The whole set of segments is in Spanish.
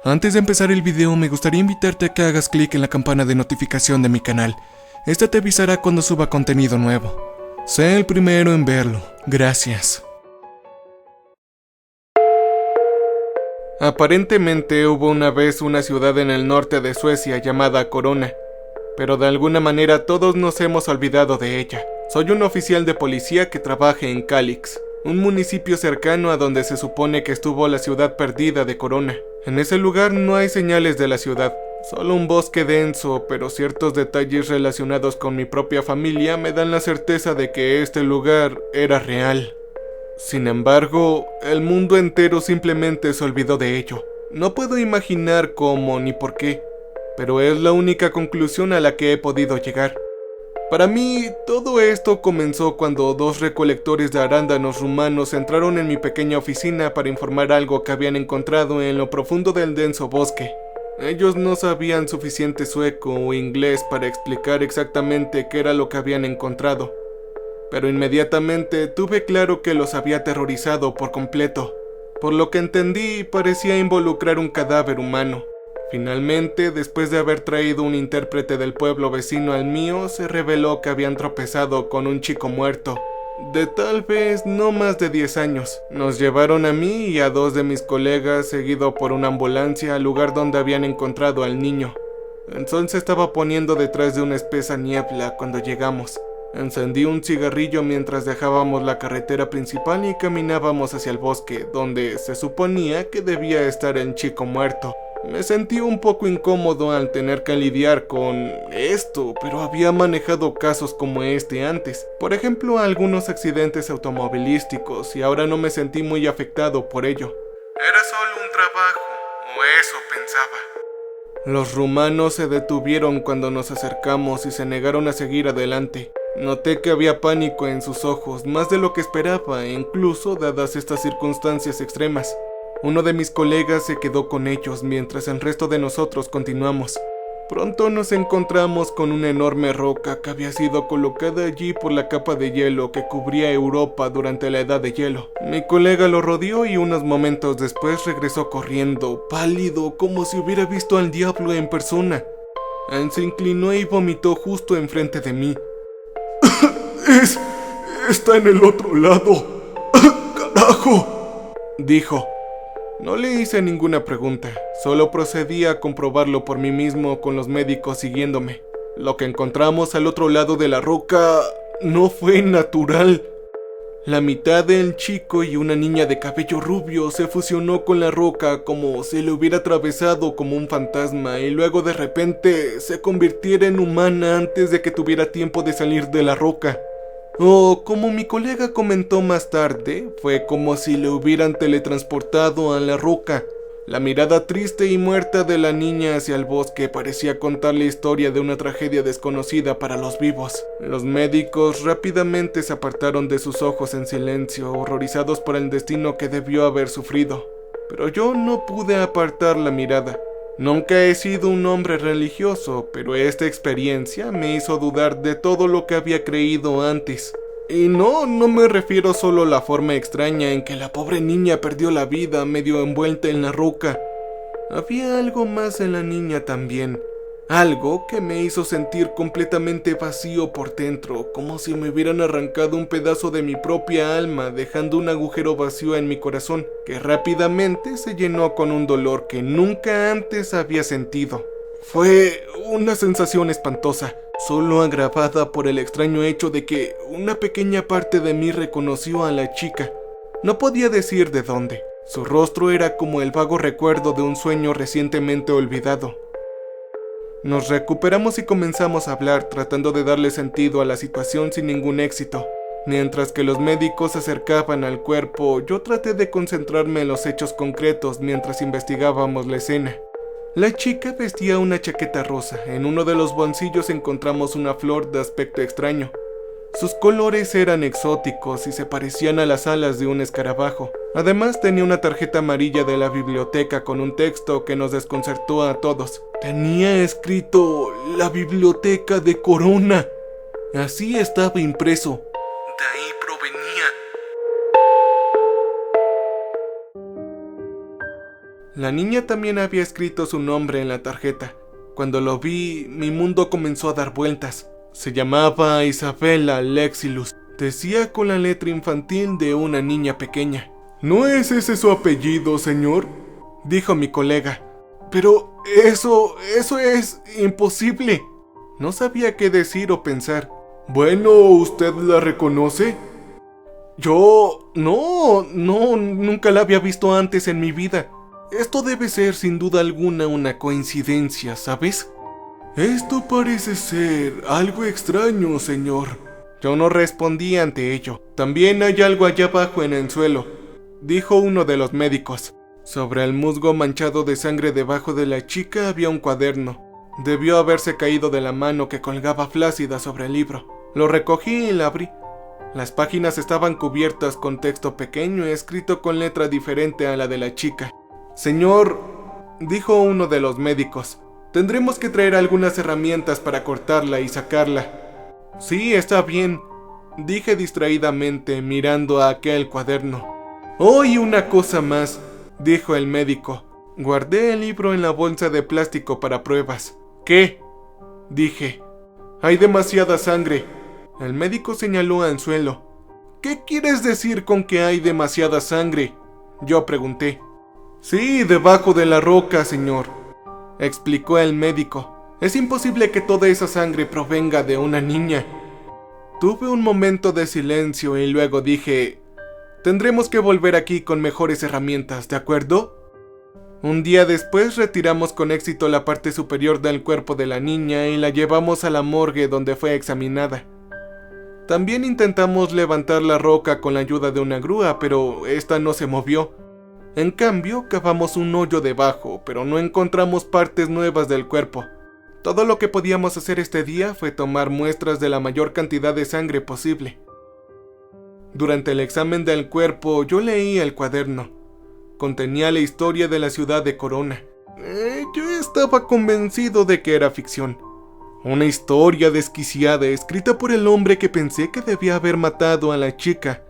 Antes de empezar el video, me gustaría invitarte a que hagas clic en la campana de notificación de mi canal. Esta te avisará cuando suba contenido nuevo. Sé el primero en verlo. Gracias. Aparentemente hubo una vez una ciudad en el norte de Suecia llamada Corona, pero de alguna manera todos nos hemos olvidado de ella. Soy un oficial de policía que trabaja en Kalix, un municipio cercano a donde se supone que estuvo la ciudad perdida de Corona. En ese lugar no hay señales de la ciudad, solo un bosque denso, pero ciertos detalles relacionados con mi propia familia me dan la certeza de que este lugar era real. Sin embargo, el mundo entero simplemente se olvidó de ello. No puedo imaginar cómo ni por qué, pero es la única conclusión a la que he podido llegar. Para mí, todo esto comenzó cuando dos recolectores de arándanos rumanos entraron en mi pequeña oficina para informar algo que habían encontrado en lo profundo del denso bosque. Ellos no sabían suficiente sueco o inglés para explicar exactamente qué era lo que habían encontrado, pero inmediatamente tuve claro que los había aterrorizado por completo. Por lo que entendí, parecía involucrar un cadáver humano. Finalmente, después de haber traído un intérprete del pueblo vecino al mío, se reveló que habían tropezado con un chico muerto, de tal vez no más de 10 años. Nos llevaron a mí y a dos de mis colegas, seguido por una ambulancia, al lugar donde habían encontrado al niño. El sol se estaba poniendo detrás de una espesa niebla cuando llegamos. Encendí un cigarrillo mientras dejábamos la carretera principal y caminábamos hacia el bosque, donde se suponía que debía estar el chico muerto. Me sentí un poco incómodo al tener que lidiar con esto, pero había manejado casos como este antes. Por ejemplo, algunos accidentes automovilísticos, y ahora no me sentí muy afectado por ello. Era solo un trabajo, o eso pensaba. Los rumanos se detuvieron cuando nos acercamos y se negaron a seguir adelante. Noté que había pánico en sus ojos, más de lo que esperaba, incluso dadas estas circunstancias extremas. Uno de mis colegas se quedó con ellos mientras el resto de nosotros continuamos. Pronto nos encontramos con una enorme roca que había sido colocada allí por la capa de hielo que cubría Europa durante la edad de hielo. Mi colega lo rodeó y unos momentos después regresó corriendo, pálido, como si hubiera visto al diablo en persona. Él se inclinó y vomitó justo enfrente de mí. Está en el otro lado. ¡Carajo!, dijo. No le hice ninguna pregunta, solo procedí a comprobarlo por mí mismo con los médicos siguiéndome. Lo que encontramos al otro lado de la roca no fue natural. La mitad del chico y una niña de cabello rubio se fusionó con la roca como si le hubiera atravesado como un fantasma y luego de repente se convirtiera en humana antes de que tuviera tiempo de salir de la roca. O, como mi colega comentó más tarde, fue como si le hubieran teletransportado a la roca. La mirada triste y muerta de la niña hacia el bosque parecía contar la historia de una tragedia desconocida para los vivos. Los médicos rápidamente se apartaron de sus ojos en silencio, horrorizados por el destino que debió haber sufrido. Pero yo no pude apartar la mirada. Nunca he sido un hombre religioso, pero esta experiencia me hizo dudar de todo lo que había creído antes. Y no me refiero solo a la forma extraña en que la pobre niña perdió la vida medio envuelta en la roca. Había algo más en la niña también. Algo que me hizo sentir completamente vacío por dentro, como si me hubieran arrancado un pedazo de mi propia alma, dejando un agujero vacío en mi corazón, que rápidamente se llenó con un dolor que nunca antes había sentido. Fue una sensación espantosa, solo agravada por el extraño hecho de que una pequeña parte de mí reconoció a la chica. No podía decir de dónde. Su rostro era como el vago recuerdo de un sueño recientemente olvidado. Nos recuperamos y comenzamos a hablar, tratando de darle sentido a la situación sin ningún éxito. Mientras que los médicos se acercaban al cuerpo, yo traté de concentrarme en los hechos concretos mientras investigábamos la escena. La chica vestía una chaqueta rosa. En uno de los bolsillos encontramos una flor de aspecto extraño. Sus colores eran exóticos y se parecían a las alas de un escarabajo. Además tenía una tarjeta amarilla de la biblioteca con un texto que nos desconcertó a todos. Tenía escrito "La biblioteca de Corona". Así estaba impreso. De ahí provenía. La niña también había escrito su nombre en la tarjeta. Cuando lo vi, mi mundo comenzó a dar vueltas. Se llamaba Isabella Lexilus. Decía con la letra infantil de una niña pequeña. ¿No es ese su apellido, señor?, dijo mi colega. Pero eso es imposible. No sabía qué decir o pensar. Bueno, ¿usted la reconoce? Yo... No, nunca la había visto antes en mi vida. Esto debe ser sin duda alguna una coincidencia, ¿sabes? Esto parece ser algo extraño, señor. Yo no respondí ante ello. También hay algo allá abajo en el suelo, dijo uno de los médicos. Sobre el musgo manchado de sangre debajo de la chica había un cuaderno. Debió haberse caído de la mano que colgaba flácida sobre el libro. Lo recogí y la abrí. Las páginas estaban cubiertas con texto pequeño escrito con letra diferente a la de la chica. Señor, dijo uno de los médicos, tendremos que traer algunas herramientas para cortarla y sacarla. Sí, está bien, dije distraídamente mirando a aquel cuaderno. Oh, y una cosa más, dijo el médico. Guardé el libro en la bolsa de plástico para pruebas. ¿Qué?, dije. Hay demasiada sangre. El médico señaló al suelo. ¿Qué quieres decir con que hay demasiada sangre?, yo pregunté. Sí, debajo de la roca, señor, explicó el médico. Es imposible que toda esa sangre provenga de una niña. Tuve un momento de silencio y luego dije, tendremos que volver aquí con mejores herramientas, ¿de acuerdo? Un día después retiramos con éxito la parte superior del cuerpo de la niña y la llevamos a la morgue donde fue examinada. También intentamos levantar la roca con la ayuda de una grúa, pero esta no se movió. En cambio, cavamos un hoyo debajo, pero no encontramos partes nuevas del cuerpo. Todo lo que podíamos hacer este día fue tomar muestras de la mayor cantidad de sangre posible. Durante el examen del cuerpo, yo leí el cuaderno. Contenía la historia de la ciudad de Corona. Yo estaba convencido de que era ficción. Una historia desquiciada escrita por el hombre que pensé que debía haber matado a la chica.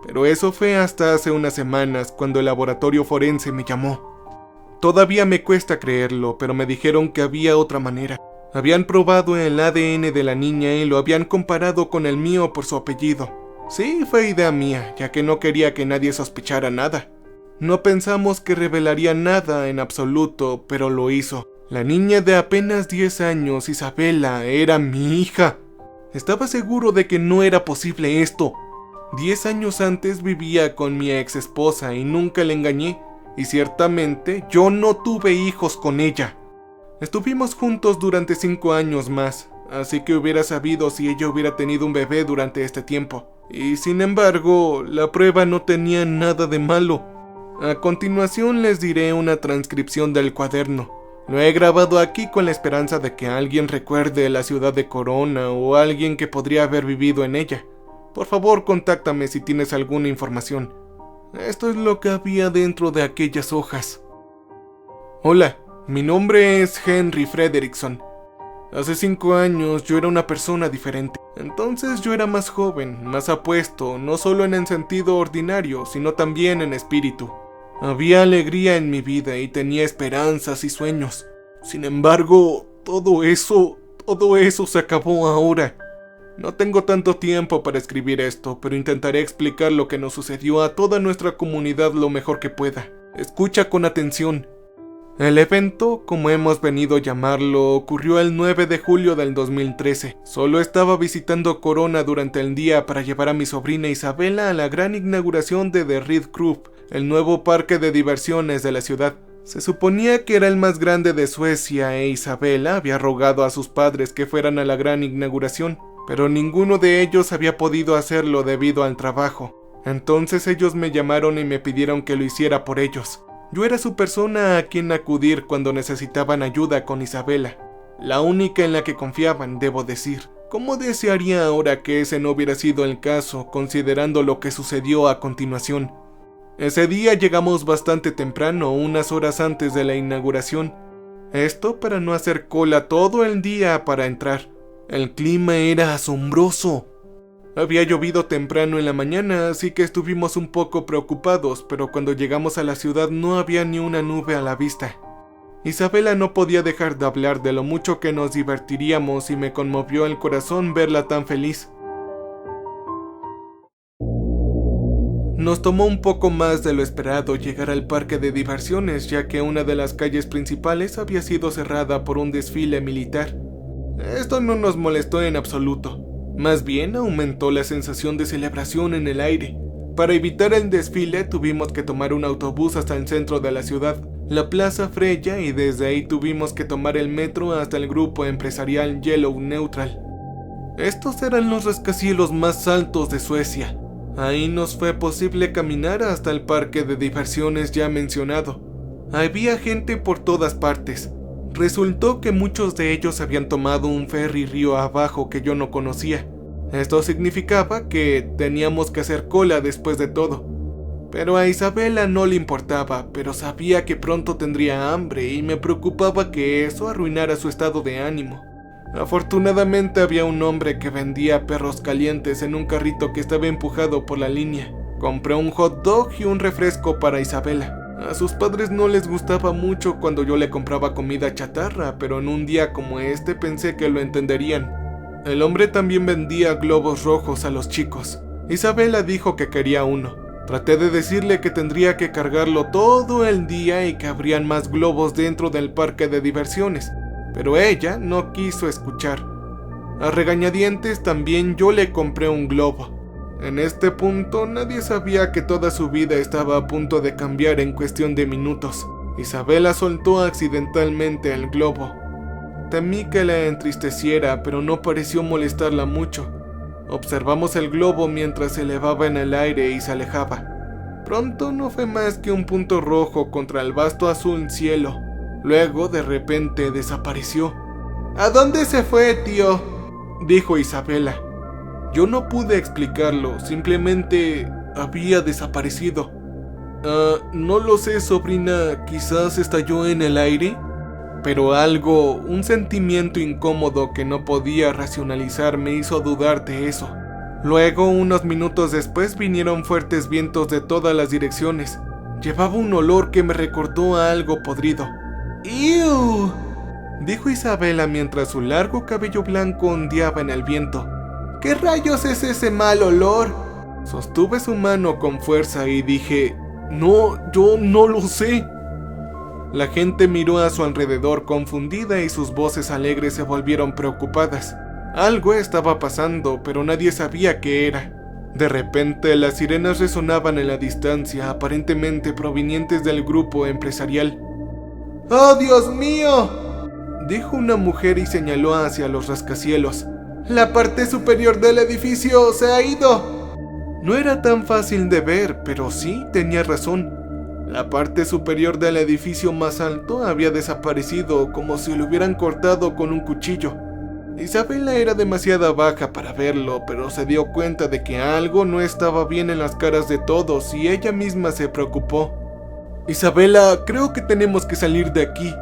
Pero eso fue hasta hace unas semanas, cuando el laboratorio forense me llamó. Todavía me cuesta creerlo, pero me dijeron que había otra manera. Habían probado el ADN de la niña y lo habían comparado con el mío por su apellido. Sí, fue idea mía, ya que no quería que nadie sospechara nada. No pensamos que revelaría nada en absoluto, pero lo hizo. La niña de apenas 10 años, Isabella, era mi hija. Estaba seguro de que no era posible esto. 10 años antes vivía con mi ex esposa y nunca le engañé, y ciertamente yo no tuve hijos con ella. Estuvimos juntos durante 5 años más, así que hubiera sabido si ella hubiera tenido un bebé durante este tiempo. Y sin embargo, la prueba no tenía nada de malo. A continuación les diré una transcripción del cuaderno. Lo he grabado aquí con la esperanza de que alguien recuerde la ciudad de Corona o alguien que podría haber vivido en ella. Por favor, contáctame si tienes alguna información. Esto es lo que había dentro de aquellas hojas. Hola, mi nombre es Henry Frederickson. Hace 5 años yo era una persona diferente. Entonces yo era más joven, más apuesto, no solo en el sentido ordinario, sino también en espíritu. Había alegría en mi vida y tenía esperanzas y sueños. Sin embargo, todo eso se acabó ahora. No tengo tanto tiempo para escribir esto, pero intentaré explicar lo que nos sucedió a toda nuestra comunidad lo mejor que pueda. Escucha con atención. El evento, como hemos venido a llamarlo, ocurrió el 9 de julio del 2013. Solo estaba visitando Corona durante el día para llevar a mi sobrina Isabella a la gran inauguración de The Red Group, el nuevo parque de diversiones de la ciudad. Se suponía que era el más grande de Suecia e Isabella había rogado a sus padres que fueran a la gran inauguración, pero ninguno de ellos había podido hacerlo debido al trabajo. Entonces ellos me llamaron y me pidieron que lo hiciera por ellos. Yo era su persona a quien acudir cuando necesitaban ayuda con Isabella. La única en la que confiaban, debo decir. ¿Cómo desearía ahora que ese no hubiera sido el caso, considerando lo que sucedió a continuación? Ese día llegamos bastante temprano, unas horas antes de la inauguración. Esto para no hacer cola todo el día para entrar. El clima era asombroso. Había llovido temprano en la mañana, así que estuvimos un poco preocupados, pero cuando llegamos a la ciudad no había ni una nube a la vista. Isabela no podía dejar de hablar de lo mucho que nos divertiríamos y me conmovió el corazón verla tan feliz. Nos tomó un poco más de lo esperado llegar al parque de diversiones, ya que una de las calles principales había sido cerrada por un desfile militar. Esto no nos molestó en absoluto, más bien aumentó la sensación de celebración en el aire. Para evitar el desfile tuvimos que tomar un autobús hasta el centro de la ciudad, la Plaza Freya, y desde ahí tuvimos que tomar el metro hasta el grupo empresarial Yellow Neutral. Estos eran los rascacielos más altos de Suecia. Ahí nos fue posible caminar hasta el parque de diversiones ya mencionado. Había gente por todas partes. Resultó que muchos de ellos habían tomado un ferry río abajo que yo no conocía. Esto significaba que teníamos que hacer cola después de todo. Pero a Isabela no le importaba, pero sabía que pronto tendría hambre y me preocupaba que eso arruinara su estado de ánimo. Afortunadamente había un hombre que vendía perros calientes en un carrito que estaba empujado por la línea. Compré un hot dog y un refresco para Isabela. A sus padres no les gustaba mucho cuando yo le compraba comida chatarra, pero en un día como este pensé que lo entenderían. El hombre también vendía globos rojos a los chicos. Isabela dijo que quería uno. Traté de decirle que tendría que cargarlo todo el día y que habrían más globos dentro del parque de diversiones, pero ella no quiso escuchar. A regañadientes también yo le compré un globo. En este punto nadie sabía que toda su vida estaba a punto de cambiar en cuestión de minutos. Isabela soltó accidentalmente el globo. Temí que la entristeciera, pero no pareció molestarla mucho. Observamos el globo mientras se elevaba en el aire y se alejaba. Pronto no fue más que un punto rojo contra el vasto azul cielo. Luego, de repente, desapareció. ¿A dónde se fue, tío?, dijo Isabela. Yo no pude explicarlo, simplemente había desaparecido. No lo sé, sobrina, quizás estalló en el aire. Pero algo, un sentimiento incómodo que no podía racionalizar me hizo dudar de eso. Luego, unos minutos después, vinieron fuertes vientos de todas las direcciones. Llevaba un olor que me recordó a algo podrido. ¡Ew!, dijo Isabela mientras su largo cabello blanco ondeaba en el viento. ¿Qué rayos es ese mal olor? Sostuve su mano con fuerza y dije, no, yo no lo sé. La gente miró a su alrededor confundida y sus voces alegres se volvieron preocupadas. Algo estaba pasando, pero nadie sabía qué era. De repente, las sirenas resonaban en la distancia, aparentemente provenientes del grupo empresarial. ¡Oh, Dios mío!, dijo una mujer y señaló hacia los rascacielos. La parte superior del edificio se ha ido. No era tan fácil de ver, pero sí tenía razón. La parte superior del edificio más alto había desaparecido como si lo hubieran cortado con un cuchillo. Isabela era demasiado baja para verlo, pero se dio cuenta de que algo no estaba bien en las caras de todos y ella misma se preocupó. Isabela, creo que tenemos que salir de aquí,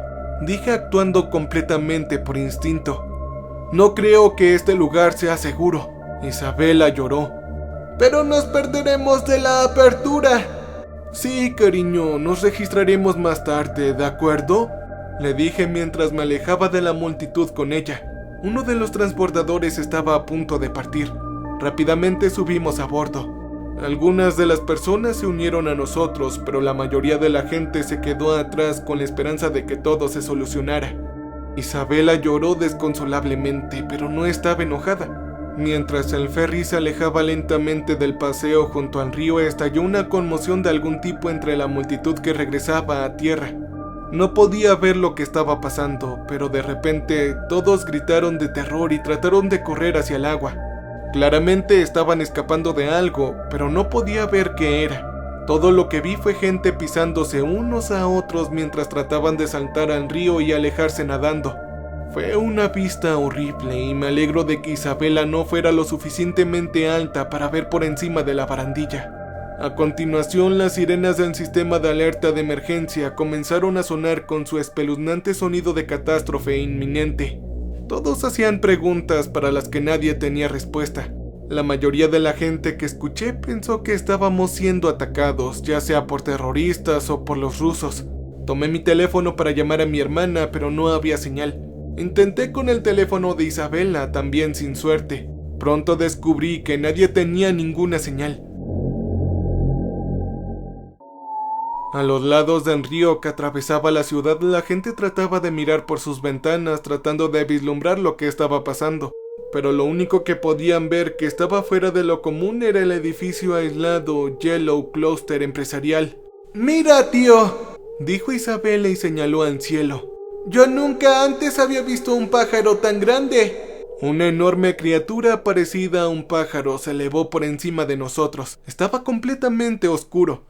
dije actuando completamente por instinto. No creo que este lugar sea seguro. Isabela lloró. Pero nos perderemos de la apertura. Sí, cariño, nos registraremos más tarde, ¿de acuerdo?, le dije mientras me alejaba de la multitud con ella. Uno de los transbordadores estaba a punto de partir. Rápidamente subimos a bordo. Algunas de las personas se unieron a nosotros, pero la mayoría de la gente se quedó atrás con la esperanza de que todo se solucionara. Isabela lloró desconsolablemente, pero no estaba enojada. Mientras el ferry se alejaba lentamente del paseo junto al río, estalló una conmoción de algún tipo entre la multitud que regresaba a tierra. No podía ver lo que estaba pasando, pero de repente todos gritaron de terror y trataron de correr hacia el agua. Claramente estaban escapando de algo, pero no podía ver qué era. Todo lo que vi fue gente pisándose unos a otros mientras trataban de saltar al río y alejarse nadando. Fue una vista horrible y me alegro de que Isabela no fuera lo suficientemente alta para ver por encima de la barandilla. A continuación, las sirenas del sistema de alerta de emergencia comenzaron a sonar con su espeluznante sonido de catástrofe inminente. Todos hacían preguntas para las que nadie tenía respuesta. La mayoría de la gente que escuché pensó que estábamos siendo atacados, ya sea por terroristas o por los rusos. Tomé mi teléfono para llamar a mi hermana, pero no había señal. Intenté con el teléfono de Isabela, también sin suerte. Pronto descubrí que nadie tenía ninguna señal. A los lados del río que atravesaba la ciudad, la gente trataba de mirar por sus ventanas tratando de vislumbrar lo que estaba pasando, pero lo único que podían ver que estaba fuera de lo común era el edificio aislado Yellow Cluster Empresarial. «¡Mira, tío!», dijo Isabela y señaló al cielo. «Yo nunca antes había visto un pájaro tan grande». Una enorme criatura parecida a un pájaro se elevó por encima de nosotros. Estaba completamente oscuro.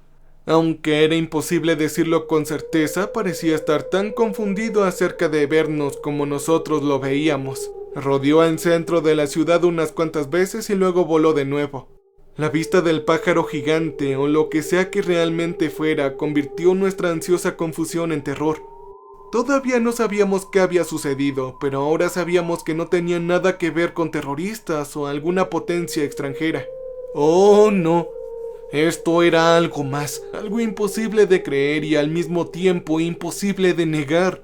Aunque era imposible decirlo con certeza, parecía estar tan confundido acerca de vernos como nosotros lo veíamos. Rodeó el centro de la ciudad unas cuantas veces y luego voló de nuevo. La vista del pájaro gigante, o lo que sea que realmente fuera, convirtió nuestra ansiosa confusión en terror. Todavía no sabíamos qué había sucedido, pero ahora sabíamos que no tenía nada que ver con terroristas o alguna potencia extranjera. ¡Oh, no! Esto era algo más, algo imposible de creer y al mismo tiempo imposible de negar.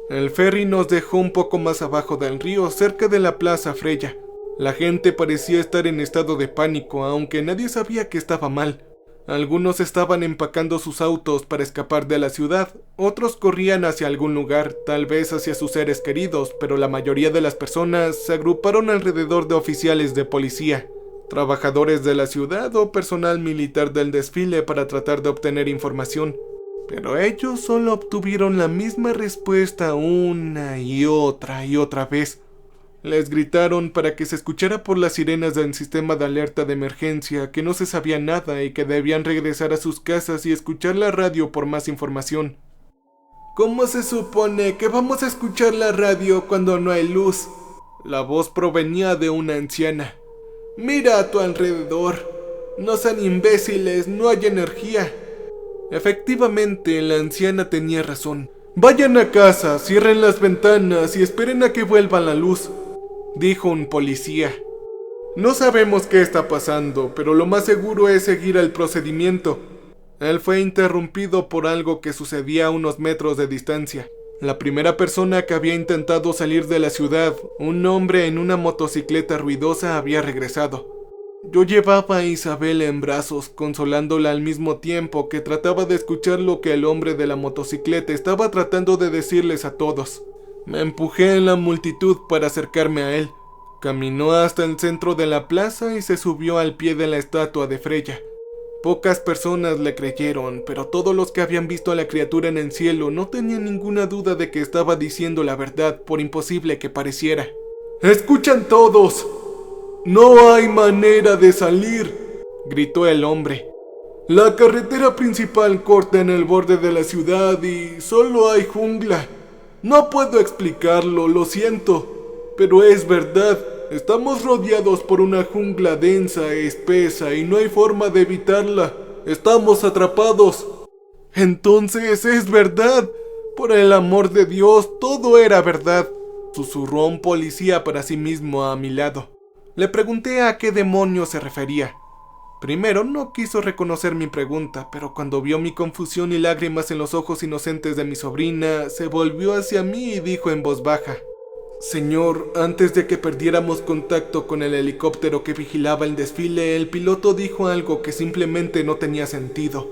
El ferry nos dejó un poco más abajo del río, cerca de la Plaza Freya. La gente parecía estar en estado de pánico, aunque nadie sabía que estaba mal. Algunos estaban empacando sus autos para escapar de la ciudad, otros corrían hacia algún lugar, tal vez hacia sus seres queridos, pero la mayoría de las personas se agruparon alrededor de oficiales de policía, trabajadores de la ciudad o personal militar del desfile para tratar de obtener información. Pero ellos solo obtuvieron la misma respuesta una y otra vez. Les gritaron para que se escuchara por las sirenas del sistema de alerta de emergencia que no se sabía nada y que debían regresar a sus casas y escuchar la radio por más información. ¿Cómo se supone que vamos a escuchar la radio cuando no hay luz? La voz provenía de una anciana. Mira a tu alrededor. No sean imbéciles, no hay energía. Efectivamente, la anciana tenía razón. Vayan a casa, cierren las ventanas y esperen a que vuelva la luz, dijo un policía. No sabemos qué está pasando, pero lo más seguro es seguir el procedimiento. Él fue interrumpido por algo que sucedía a unos metros de distancia. La primera persona que había intentado salir de la ciudad, un hombre en una motocicleta ruidosa, había regresado. Yo llevaba a Isabel en brazos, consolándola al mismo tiempo que trataba de escuchar lo que el hombre de la motocicleta estaba tratando de decirles a todos. Me empujé en la multitud para acercarme a él. Caminó hasta el centro de la plaza y se subió al pie de la estatua de Freya. Pocas personas le creyeron, pero todos los que habían visto a la criatura en el cielo no tenían ninguna duda de que estaba diciendo la verdad, por imposible que pareciera. ¡Escuchan todos! ¡No hay manera de salir!, gritó el hombre. La carretera principal corta en el borde de la ciudad y solo hay jungla. No puedo explicarlo, lo siento, pero es verdad. Estamos rodeados por una jungla densa e espesa y no hay forma de evitarla. Estamos atrapados. Entonces es verdad. Por el amor de Dios, todo era verdad, susurró un policía para sí mismo a mi lado. Le pregunté a qué demonio se refería. Primero no quiso reconocer mi pregunta, pero cuando vio mi confusión y lágrimas en los ojos inocentes de mi sobrina, se volvió hacia mí y dijo en voz baja: Señor, antes de que perdiéramos contacto con el helicóptero que vigilaba el desfile, el piloto dijo algo que simplemente no tenía sentido.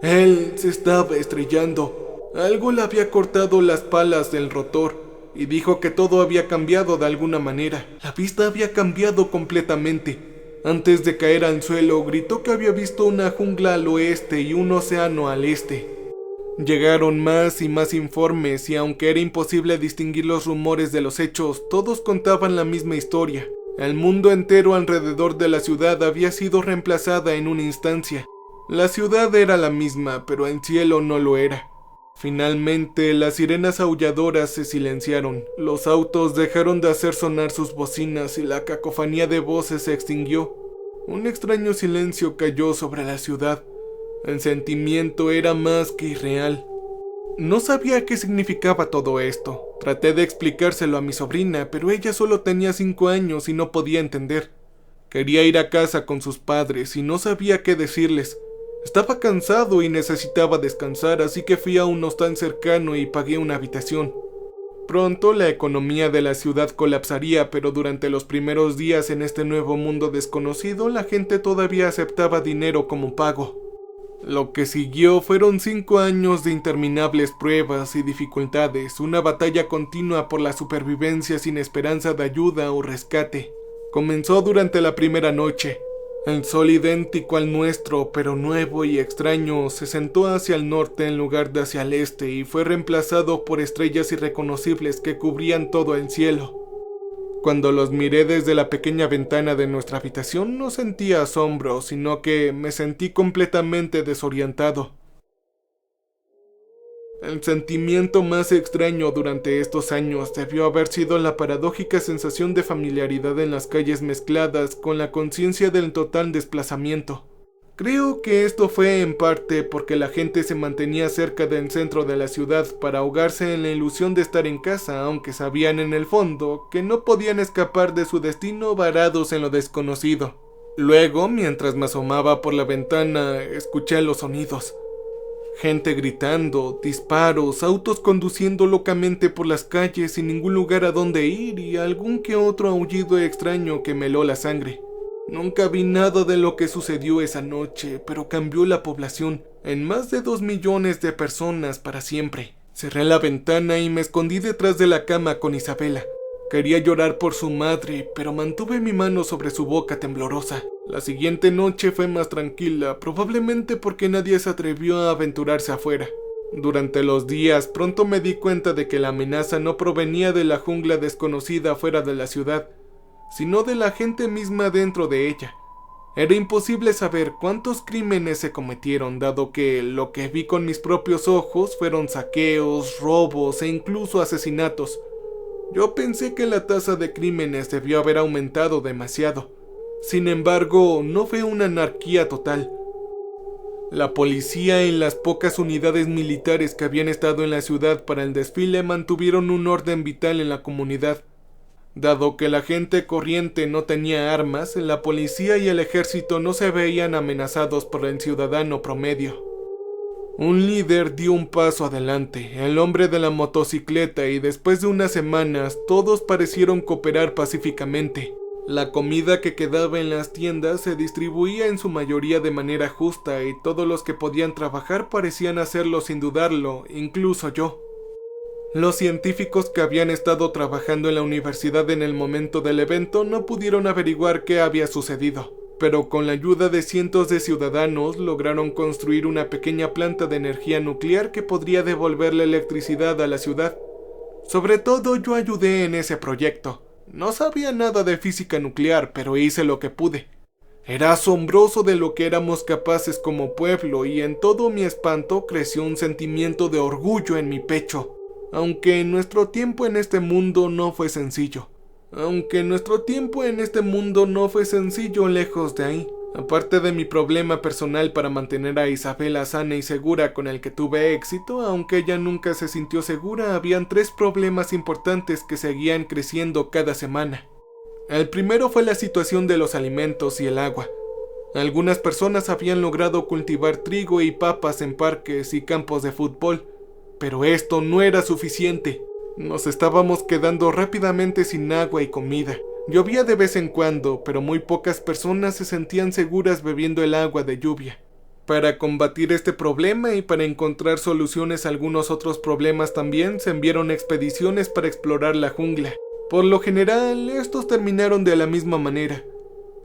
Él se estaba estrellando. Algo le había cortado las palas del rotor, y dijo que todo había cambiado de alguna manera. La vista había cambiado completamente. Antes de caer al suelo, gritó que había visto una jungla al oeste y un océano al este. Llegaron más y más informes y aunque era imposible distinguir los rumores de los hechos, todos contaban la misma historia. El mundo entero alrededor de la ciudad había sido reemplazada en una instancia. La ciudad era la misma, pero el cielo no lo era. Finalmente, las sirenas aulladoras se silenciaron, los autos dejaron de hacer sonar sus bocinas y la cacofonía de voces se extinguió. Un extraño silencio cayó sobre la ciudad. El sentimiento era más que irreal. No sabía qué significaba todo esto. Traté de explicárselo a mi sobrina, pero ella solo tenía 5 años y no podía entender. Quería ir a casa con sus padres y no sabía qué decirles. Estaba cansado y necesitaba descansar, así que fui a un hostal cercano y pagué una habitación. Pronto la economía de la ciudad colapsaría, pero durante los primeros días en este nuevo mundo desconocido, la gente todavía aceptaba dinero como pago. Lo que siguió fueron 5 años de interminables pruebas y dificultades, una batalla continua por la supervivencia sin esperanza de ayuda o rescate. Comenzó durante la primera noche. El sol idéntico al nuestro, pero nuevo y extraño, se sentó hacia el norte en lugar de hacia el este y fue reemplazado por estrellas irreconocibles que cubrían todo el cielo. Cuando los miré desde la pequeña ventana de nuestra habitación no sentí asombro, sino que me sentí completamente desorientado. El sentimiento más extraño durante estos años debió haber sido la paradójica sensación de familiaridad en las calles mezcladas con la conciencia del total desplazamiento. Creo que esto fue en parte porque la gente se mantenía cerca del centro de la ciudad para ahogarse en la ilusión de estar en casa, aunque sabían en el fondo que no podían escapar de su destino varados en lo desconocido. Luego, mientras me asomaba por la ventana, escuché los sonidos. Gente gritando, disparos, autos conduciendo locamente por las calles sin ningún lugar a donde ir y algún que otro aullido extraño que me heló la sangre. Nunca vi nada de lo que sucedió esa noche, pero cambió la población en más de 2 millones de personas para siempre. Cerré la ventana y me escondí detrás de la cama con Isabela. Quería llorar por su madre, pero mantuve mi mano sobre su boca temblorosa. La siguiente noche fue más tranquila, probablemente porque nadie se atrevió a aventurarse afuera. Durante los días, pronto me di cuenta de que la amenaza no provenía de la jungla desconocida fuera de la ciudad, sino de la gente misma dentro de ella. Era imposible saber cuántos crímenes se cometieron, dado que lo que vi con mis propios ojos fueron saqueos, robos e incluso asesinatos. Yo pensé que la tasa de crímenes debió haber aumentado demasiado. Sin embargo, no fue una anarquía total. La policía y las pocas unidades militares que habían estado en la ciudad para el desfile mantuvieron un orden vital en la comunidad. Dado que la gente corriente no tenía armas, la policía y el ejército no se veían amenazados por el ciudadano promedio. Un líder dio un paso adelante, el hombre de la motocicleta, y después de unas semanas todos parecieron cooperar pacíficamente. La comida que quedaba en las tiendas se distribuía en su mayoría de manera justa y todos los que podían trabajar parecían hacerlo sin dudarlo, incluso yo. Los científicos que habían estado trabajando en la universidad en el momento del evento no pudieron averiguar qué había sucedido, pero con la ayuda de cientos de ciudadanos lograron construir una pequeña planta de energía nuclear que podría devolver la electricidad a la ciudad. Sobre todo yo ayudé en ese proyecto. No sabía nada de física nuclear, pero hice lo que pude. Era asombroso de lo que éramos capaces como pueblo y en todo mi espanto creció un sentimiento de orgullo en mi pecho. Aunque nuestro tiempo en este mundo no fue sencillo. Lejos de ahí. Aparte de mi problema personal para mantener a Isabela sana y segura con el que tuve éxito, aunque ella nunca se sintió segura, habían 3 problemas importantes que seguían creciendo cada semana. El primero fue la situación de los alimentos y el agua. Algunas personas habían logrado cultivar trigo y papas en parques y campos de fútbol, pero esto no era suficiente. Nos estábamos quedando rápidamente sin agua y comida. Llovía de vez en cuando, pero muy pocas personas se sentían seguras bebiendo el agua de lluvia. Para combatir este problema y para encontrar soluciones a algunos otros problemas también, se enviaron expediciones para explorar la jungla. Por lo general, estos terminaron de la misma manera,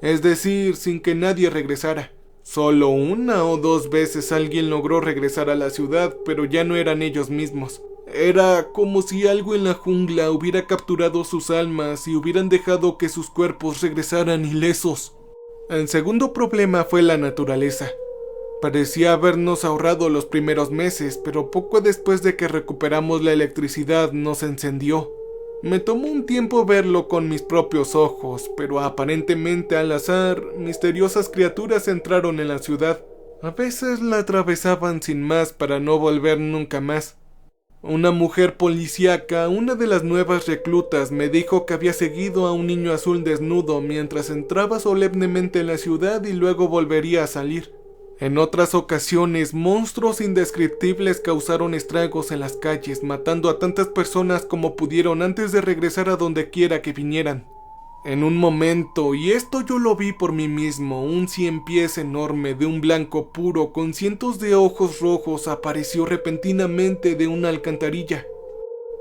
es decir, sin que nadie regresara. Solo 1 o 2 veces alguien logró regresar a la ciudad, pero ya no eran ellos mismos. Era como si algo en la jungla hubiera capturado sus almas y hubieran dejado que sus cuerpos regresaran ilesos. El segundo problema fue la naturaleza. Parecía habernos ahorrado los primeros meses, pero poco después de que recuperamos la electricidad nos encendió. Me tomó un tiempo verlo con mis propios ojos, pero aparentemente al azar, misteriosas criaturas entraron en la ciudad. A veces la atravesaban sin más para no volver nunca más. Una mujer policíaca, una de las nuevas reclutas, me dijo que había seguido a un niño azul desnudo mientras entraba solemnemente en la ciudad y luego volvería a salir. En otras ocasiones, monstruos indescriptibles causaron estragos en las calles, matando a tantas personas como pudieron antes de regresar a donde quiera que vinieran. En un momento, y esto yo lo vi por mí mismo, un 100 pies enorme de un blanco puro con cientos de ojos rojos apareció repentinamente de una alcantarilla.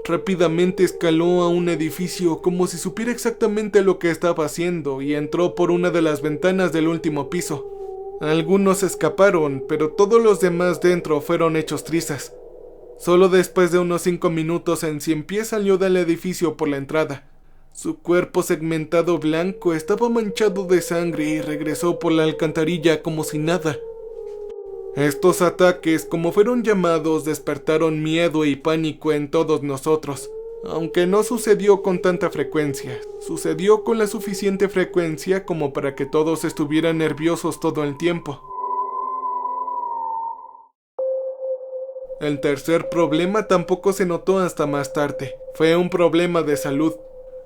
Rápidamente escaló a un edificio como si supiera exactamente lo que estaba haciendo y entró por una de las ventanas del último piso. Algunos escaparon, pero todos los demás dentro fueron hechos trizas. Solo después de unos 5 minutos en 100 pies salió del edificio por la entrada. Su cuerpo segmentado blanco estaba manchado de sangre y regresó por la alcantarilla como si nada. Estos ataques, como fueron llamados, despertaron miedo y pánico en todos nosotros. Aunque no sucedió con tanta frecuencia, sucedió con la suficiente frecuencia como para que todos estuvieran nerviosos todo el tiempo. El tercer problema tampoco se notó hasta más tarde. Fue un problema de salud.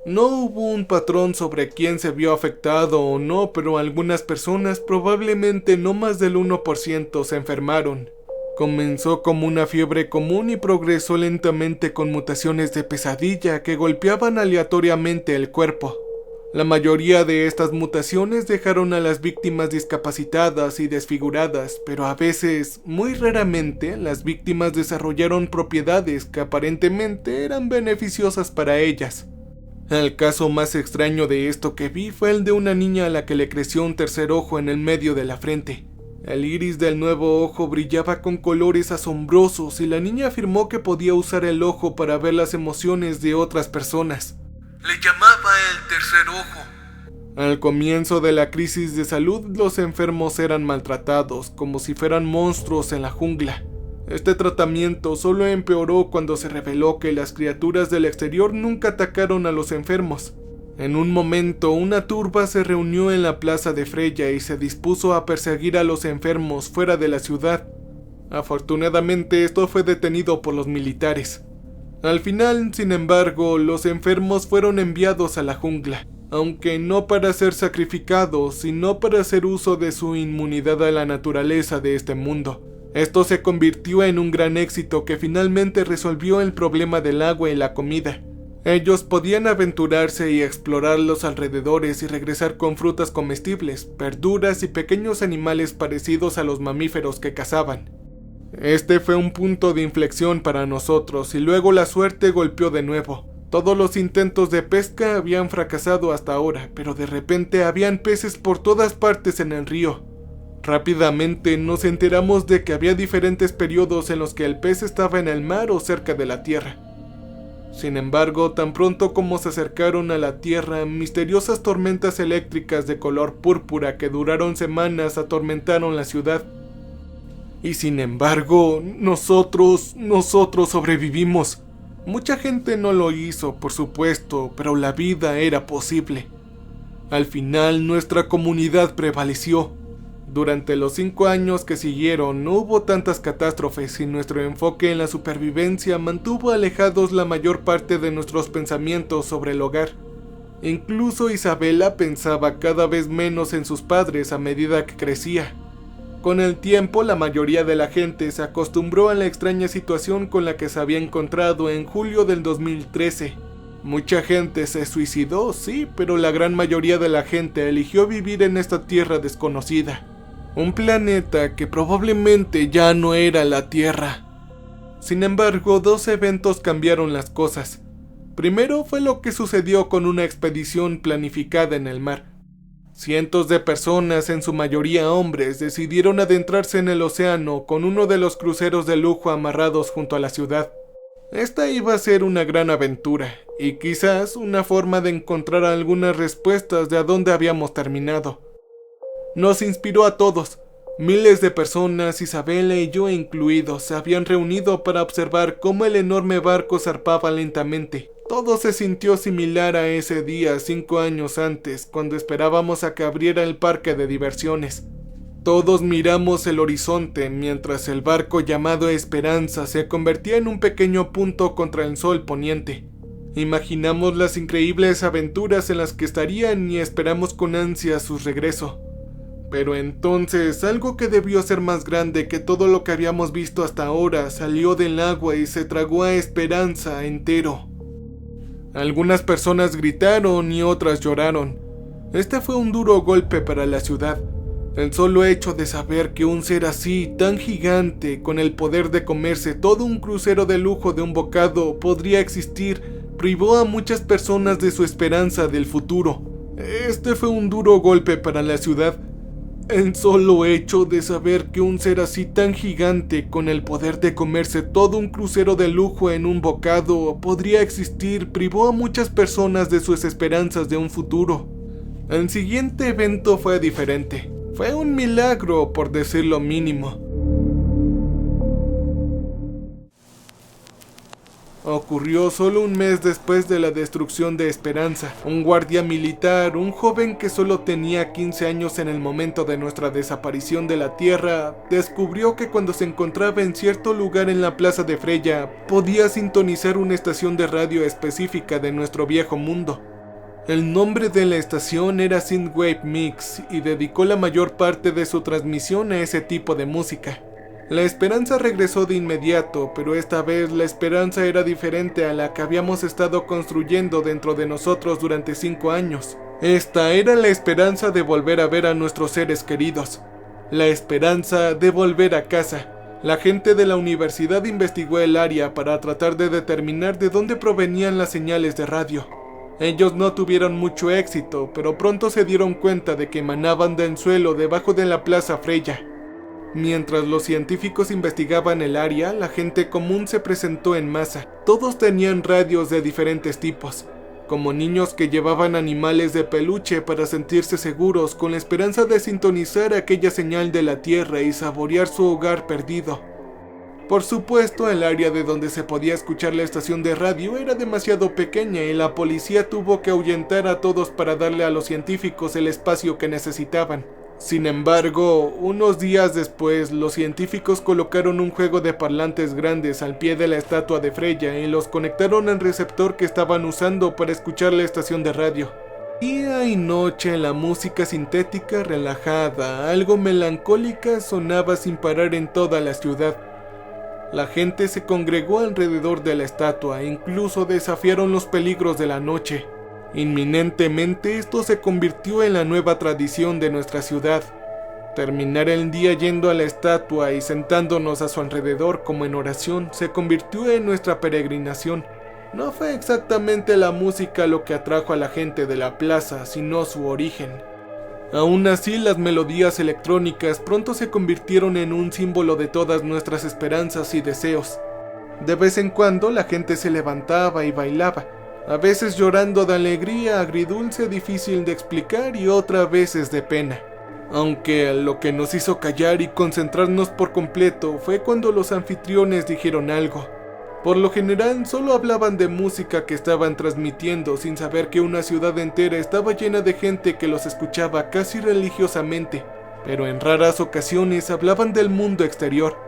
No hubo un patrón sobre quién se vio afectado o no, pero algunas personas, probablemente no más del 1%, se enfermaron. Comenzó como una fiebre común y progresó lentamente con mutaciones de pesadilla que golpeaban aleatoriamente el cuerpo. La mayoría de estas mutaciones dejaron a las víctimas discapacitadas y desfiguradas, pero a veces, muy raramente, las víctimas desarrollaron propiedades que aparentemente eran beneficiosas para ellas. El caso más extraño de esto que vi fue el de una niña a la que le creció un tercer ojo en el medio de la frente. El iris del nuevo ojo brillaba con colores asombrosos y la niña afirmó que podía usar el ojo para ver las emociones de otras personas. Le llamaba el tercer ojo. Al comienzo de la crisis de salud, los enfermos eran maltratados, como si fueran monstruos en la jungla. Este tratamiento solo empeoró cuando se reveló que las criaturas del exterior nunca atacaron a los enfermos. En un momento, una turba se reunió en la plaza de Freya y se dispuso a perseguir a los enfermos fuera de la ciudad. Afortunadamente, esto fue detenido por los militares. Al final, sin embargo, los enfermos fueron enviados a la jungla, aunque no para ser sacrificados, sino para hacer uso de su inmunidad a la naturaleza de este mundo. Esto se convirtió en un gran éxito que finalmente resolvió el problema del agua y la comida. Ellos podían aventurarse y explorar los alrededores y regresar con frutas comestibles, verduras y pequeños animales parecidos a los mamíferos que cazaban. Este fue un punto de inflexión para nosotros y luego la suerte golpeó de nuevo. Todos los intentos de pesca habían fracasado hasta ahora, pero de repente habían peces por todas partes en el río. Rápidamente nos enteramos de que había diferentes periodos en los que el pez estaba en el mar o cerca de la tierra. Sin embargo, tan pronto como se acercaron a la tierra, misteriosas tormentas eléctricas de color púrpura que duraron semanas atormentaron la ciudad. Y sin embargo, nosotros sobrevivimos. Mucha gente no lo hizo, por supuesto, pero la vida era posible. Al final, nuestra comunidad prevaleció. Durante los 5 años que siguieron no hubo tantas catástrofes y nuestro enfoque en la supervivencia mantuvo alejados la mayor parte de nuestros pensamientos sobre el hogar. Incluso Isabela pensaba cada vez menos en sus padres a medida que crecía. Con el tiempo la mayoría de la gente se acostumbró a la extraña situación con la que se había encontrado en julio del 2013. Mucha gente se suicidó, sí, pero la gran mayoría de la gente eligió vivir en esta tierra desconocida. Un planeta que probablemente ya no era la Tierra. Sin embargo, 2 eventos cambiaron las cosas. Primero fue lo que sucedió con una expedición planificada en el mar. Cientos de personas, en su mayoría hombres, decidieron adentrarse en el océano con uno de los cruceros de lujo amarrados junto a la ciudad. Esta iba a ser una gran aventura, y quizás una forma de encontrar algunas respuestas de a dónde habíamos terminado. Nos inspiró a todos. Miles de personas, Isabela y yo incluidos, se habían reunido para observar cómo el enorme barco zarpaba lentamente. Todo se sintió similar a ese día 5 años antes, cuando esperábamos a que abriera el parque de diversiones. Todos miramos el horizonte mientras el barco llamado Esperanza se convertía en un pequeño punto contra el sol poniente. Imaginamos las increíbles aventuras en las que estarían y esperamos con ansia su regreso. Pero entonces algo que debió ser más grande que todo lo que habíamos visto hasta ahora salió del agua y se tragó a Esperanza entero. Algunas personas gritaron y otras lloraron. Este fue un duro golpe para la ciudad. El solo hecho de saber que un ser así, tan gigante, con el poder de comerse todo un crucero de lujo de un bocado, podría existir, privó a muchas personas de su esperanza del futuro. Este fue un duro golpe para la ciudad. El solo hecho de saber que un ser así tan gigante, con el poder de comerse todo un crucero de lujo en un bocado, podría existir, privó a muchas personas de sus esperanzas de un futuro. El siguiente evento fue diferente. Fue un milagro, por decirlo mínimo. Ocurrió solo un mes después de la destrucción de Esperanza. Un guardia militar, un joven que solo tenía 15 años en el momento de nuestra desaparición de la Tierra, descubrió que cuando se encontraba en cierto lugar en la plaza de Freya, podía sintonizar una estación de radio específica de nuestro viejo mundo. El nombre de la estación era Synthwave Mix y dedicó la mayor parte de su transmisión a ese tipo de música. La esperanza regresó de inmediato, pero esta vez la esperanza era diferente a la que habíamos estado construyendo dentro de nosotros durante 5 años. Esta era la esperanza de volver a ver a nuestros seres queridos. La esperanza de volver a casa. La gente de la universidad investigó el área para tratar de determinar de dónde provenían las señales de radio. Ellos no tuvieron mucho éxito, pero pronto se dieron cuenta de que emanaban del suelo debajo de la Plaza Freya. Mientras los científicos investigaban el área, la gente común se presentó en masa. Todos tenían radios de diferentes tipos, como niños que llevaban animales de peluche para sentirse seguros, con la esperanza de sintonizar aquella señal de la Tierra y saborear su hogar perdido. Por supuesto, el área de donde se podía escuchar la estación de radio era demasiado pequeña y la policía tuvo que ahuyentar a todos para darle a los científicos el espacio que necesitaban. Sin embargo, unos días después, los científicos colocaron un juego de parlantes grandes al pie de la estatua de Freya y los conectaron al receptor que estaban usando para escuchar la estación de radio. Día y noche la música sintética relajada, algo melancólica, sonaba sin parar en toda la ciudad. La gente se congregó alrededor de la estatua e incluso desafiaron los peligros de la noche. Inminentemente esto se convirtió en la nueva tradición de nuestra ciudad. Terminar el día yendo a la estatua y sentándonos a su alrededor como en oración se convirtió en nuestra peregrinación. No fue exactamente la música lo que atrajo a la gente de la plaza, sino su origen. Aún así, las melodías electrónicas pronto se convirtieron en un símbolo de todas nuestras esperanzas y deseos. De vez en cuando la gente se levantaba y bailaba, a veces llorando de alegría agridulce difícil de explicar y otras veces de pena. Aunque lo que nos hizo callar y concentrarnos por completo fue cuando los anfitriones dijeron algo. Por lo general solo hablaban de música que estaban transmitiendo sin saber que una ciudad entera estaba llena de gente que los escuchaba casi religiosamente, pero en raras ocasiones hablaban del mundo exterior.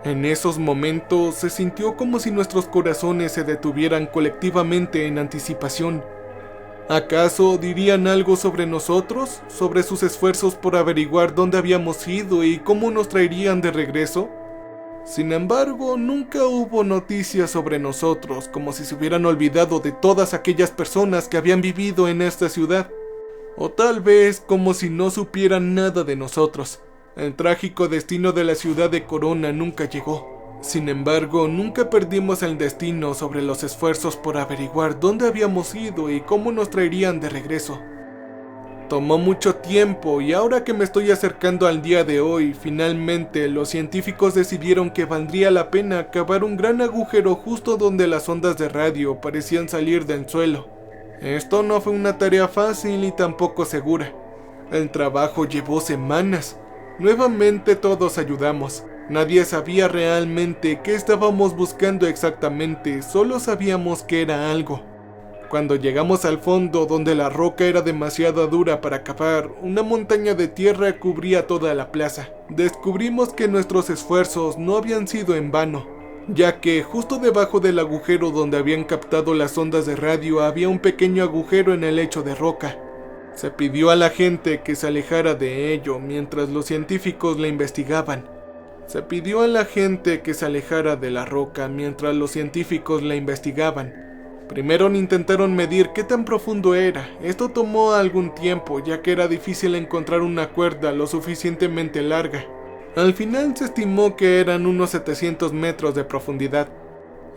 En esos momentos se sintió como si nuestros corazones se detuvieran colectivamente en anticipación. ¿Acaso dirían algo sobre nosotros? ¿Sobre sus esfuerzos por averiguar dónde habíamos ido y cómo nos traerían de regreso? Sin embargo, nunca hubo noticias sobre nosotros, como si se hubieran olvidado de todas aquellas personas que habían vivido en esta ciudad. O tal vez como si no supieran nada de nosotros. El trágico destino de la ciudad de Corona nunca llegó. Sin embargo, nunca perdimos el destino sobre los esfuerzos por averiguar dónde habíamos ido y cómo nos traerían de regreso. Tomó mucho tiempo y ahora que me estoy acercando al día de hoy, finalmente los científicos decidieron que valdría la pena cavar un gran agujero justo donde las ondas de radio parecían salir del suelo. Esto no fue una tarea fácil y tampoco segura. El trabajo llevó semanas. Nuevamente todos ayudamos. Nadie sabía realmente qué estábamos buscando exactamente, solo sabíamos que era algo. Cuando llegamos al fondo, donde la roca era demasiado dura para cavar, una montaña de tierra cubría toda la plaza. Descubrimos que nuestros esfuerzos no habían sido en vano, ya que justo debajo del agujero donde habían captado las ondas de radio había un pequeño agujero en el lecho de roca. Se pidió a la gente que se alejara de ello mientras los científicos la investigaban. Se pidió a la gente que se alejara de la roca mientras los científicos la investigaban. Primero intentaron medir qué tan profundo era. Esto tomó algún tiempo, ya que era difícil encontrar una cuerda lo suficientemente larga. Al final se estimó que eran unos 700 metros de profundidad.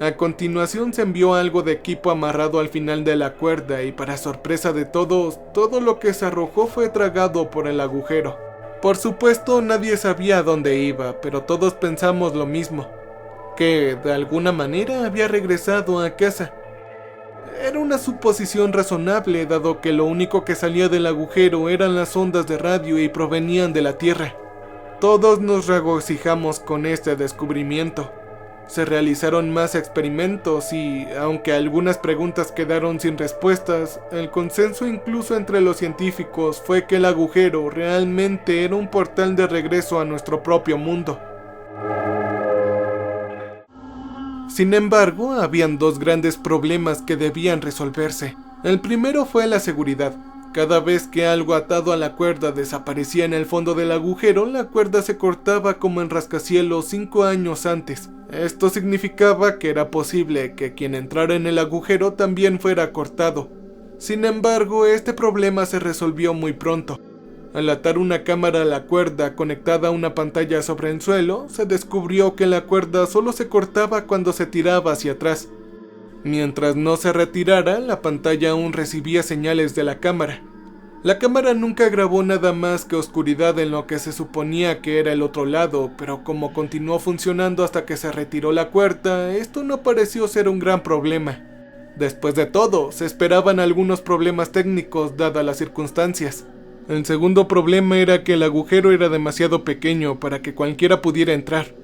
A continuación se envió algo de equipo amarrado al final de la cuerda y para sorpresa de todos, todo lo que se arrojó fue tragado por el agujero. Por supuesto nadie sabía a dónde iba, pero todos pensamos lo mismo, que de alguna manera había regresado a casa. Era una suposición razonable, dado que lo único que salía del agujero eran las ondas de radio y provenían de la Tierra. Todos nos regocijamos con este descubrimiento. Se realizaron más experimentos y, aunque algunas preguntas quedaron sin respuestas, el consenso incluso entre los científicos fue que el agujero realmente era un portal de regreso a nuestro propio mundo. Sin embargo, habían dos grandes problemas que debían resolverse. El primero fue la seguridad. Cada vez que algo atado a la cuerda desaparecía en el fondo del agujero, la cuerda se cortaba como en rascacielos 5 años antes. Esto significaba que era posible que quien entrara en el agujero también fuera cortado. Sin embargo, este problema se resolvió muy pronto. Al atar una cámara a la cuerda conectada a una pantalla sobre el suelo, se descubrió que la cuerda solo se cortaba cuando se tiraba hacia atrás. Mientras no se retirara, la pantalla aún recibía señales de la cámara. La cámara nunca grabó nada más que oscuridad en lo que se suponía que era el otro lado, pero como continuó funcionando hasta que se retiró la cuerda, esto no pareció ser un gran problema. Después de todo, se esperaban algunos problemas técnicos dadas las circunstancias. El segundo problema era que el agujero era demasiado pequeño para que cualquiera pudiera entrar.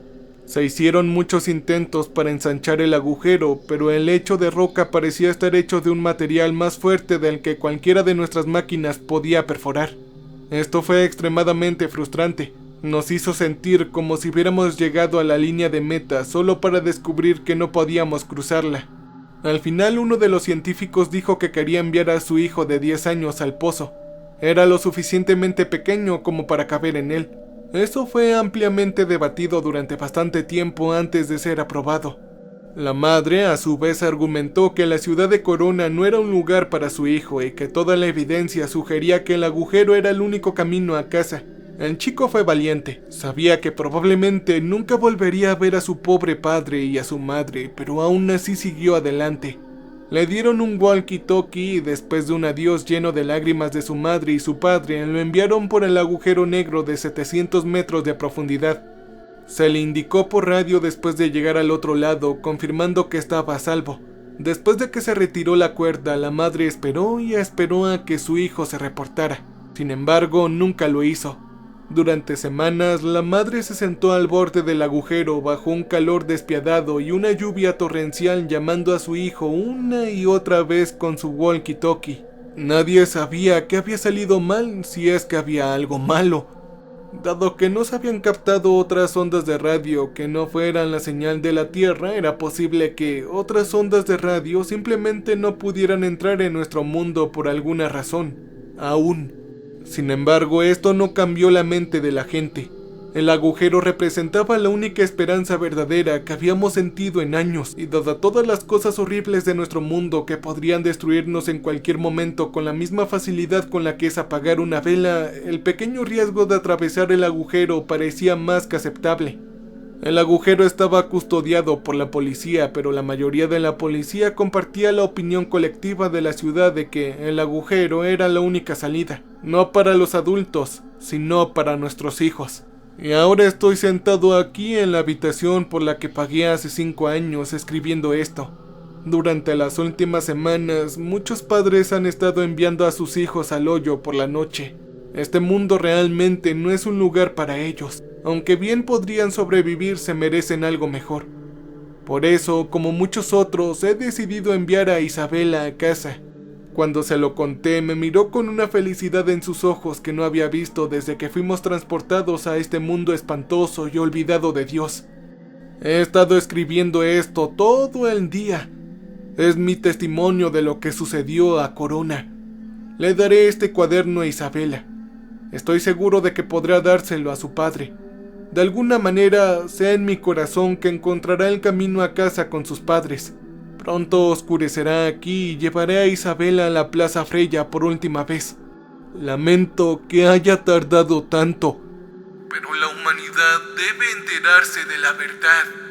Se hicieron muchos intentos para ensanchar el agujero, pero el lecho de roca parecía estar hecho de un material más fuerte del que cualquiera de nuestras máquinas podía perforar. Esto fue extremadamente frustrante. Nos hizo sentir como si hubiéramos llegado a la línea de meta solo para descubrir que no podíamos cruzarla. Al final, uno de los científicos dijo que quería enviar a su hijo de 10 años al pozo. Era lo suficientemente pequeño como para caber en él. Eso fue ampliamente debatido durante bastante tiempo antes de ser aprobado. La madre, a su vez, argumentó que la ciudad de Corona no era un lugar para su hijo y que toda la evidencia sugería que el agujero era el único camino a casa. El chico fue valiente. Sabía que probablemente nunca volvería a ver a su pobre padre y a su madre, pero aún así siguió adelante. Le dieron un walkie-talkie y después de un adiós lleno de lágrimas de su madre y su padre, lo enviaron por el agujero negro de 700 metros de profundidad. Se le indicó por radio después de llegar al otro lado, confirmando que estaba a salvo. Después de que se retiró la cuerda, la madre esperó y esperó a que su hijo se reportara. Sin embargo, nunca lo hizo. Durante semanas, la madre se sentó al borde del agujero bajo un calor despiadado y una lluvia torrencial llamando a su hijo una y otra vez con su walkie-talkie. Nadie sabía qué había salido mal, si es que había algo malo. Dado que no se habían captado otras ondas de radio que no fueran la señal de la Tierra, era posible que otras ondas de radio simplemente no pudieran entrar en nuestro mundo por alguna razón, aún. Sin embargo, esto no cambió la mente de la gente. El agujero representaba la única esperanza verdadera que habíamos sentido en años, y dadas todas las cosas horribles de nuestro mundo que podrían destruirnos en cualquier momento con la misma facilidad con la que es apagar una vela, el pequeño riesgo de atravesar el agujero parecía más que aceptable. El agujero estaba custodiado por la policía, pero la mayoría de la policía compartía la opinión colectiva de la ciudad de que el agujero era la única salida, no para los adultos, sino para nuestros hijos. Y ahora estoy sentado aquí en la habitación por la que pagué hace 5 años escribiendo esto. Durante las últimas semanas, muchos padres han estado enviando a sus hijos al hoyo por la noche. Este mundo realmente no es un lugar para ellos. Aunque bien podrían sobrevivir, se merecen algo mejor. Por eso, como muchos otros, he decidido enviar a Isabela a casa. Cuando se lo conté, me miró con una felicidad en sus ojos que no había visto desde que fuimos transportados a este mundo espantoso y olvidado de Dios. He estado escribiendo esto todo el día. Es mi testimonio de lo que sucedió a Corona. Le daré este cuaderno a Isabela. Estoy seguro de que podrá dárselo a su padre. De alguna manera, sé en mi corazón que encontrará el camino a casa con sus padres. Pronto oscurecerá aquí y llevaré a Isabela a la Plaza Freya por última vez. Lamento que haya tardado tanto, pero la humanidad debe enterarse de la verdad.